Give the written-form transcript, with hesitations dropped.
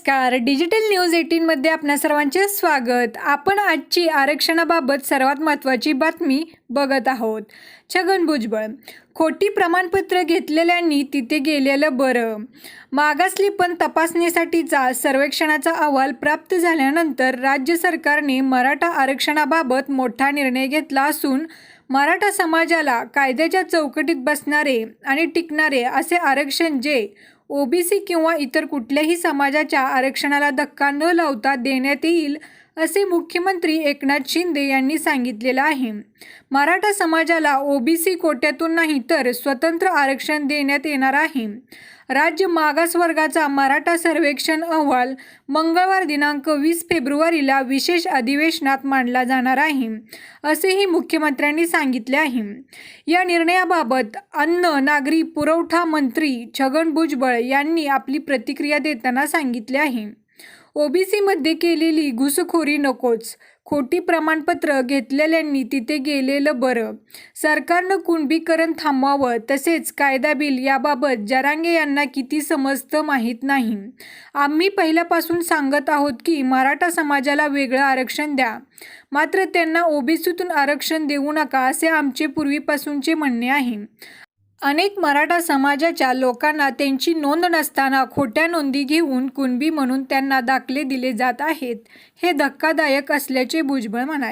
नमस्कार. Digital news 18 मध्ये आपणा सर्वांचे स्वागत. आपण आजची आरक्षणाबाबत सर्वात महत्त्वाची बातमी बघत आहोत. छगन भुजबळ, खोटी प्रमाणपत्र घेतलेल्यांनी तिथे गेलेलं बरं. मागासली पण तपासणीसाठीचा सर्वेक्षणाचा अहवाल प्राप्त झाल्यानंतर राज्य सरकारने मराठा आरक्षणाबाबत मोठा निर्णय घेतला असून मराठा समाजाला कायद्याच्या चौकटीत बसणारे आणि टिकणारे असे आरक्षण जे ओबीसी किंवा इतर कुठल्याही समाजाच्या आरक्षणाला धक्का न लावता देण्यात येईल असे मुख्यमंत्री एकनाथ शिंदे यांनी सांगितलेलं आहे. मराठा समाजाला ओबीसी कोट्यातून नाही तर स्वतंत्र आरक्षण देण्यात येणार आहे. राज्य मागासवर्गाचा मराठा सर्वेक्षण अहवाल मंगळवार दिनांक 20 फेब्रुवारीला विशेष अधिवेशनात मांडला जाणार आहे, असेही मुख्यमंत्र्यांनी सांगितले आहे. या निर्णयाबाबत अन्न नागरी पुरवठा मंत्री छगन भुजबळ यांनी आपली प्रतिक्रिया देताना सांगितले आहे. ओबीसीमध्ये केलेली घुसखोरी नकोच. खोटी प्रमाणपत्र घेतलेल्यांनी तिथे गेलेलं बरं. सरकारनं कुणबीकरण थांबवावं. तसेच कायदा बिल याबाबत जरांगे यांना किती समजतं माहीत नाही. आम्ही पहिल्यापासून सांगत आहोत की मराठा समाजाला वेगळं आरक्षण द्या, मात्र त्यांना ओबीसीतून आरक्षण देऊ नका, असे आमचे पूर्वीपासूनचे म्हणणे आहे. अनेक मराठा समाजाच्या लोकांना त्यांची नोंद नसताना खोट्या नोंदी घेऊन कुणबी म्हणून त्यांना दाखले दिले जात आहेत. हे धक्कादायक असल्याचे भुजबळ म्हणाले.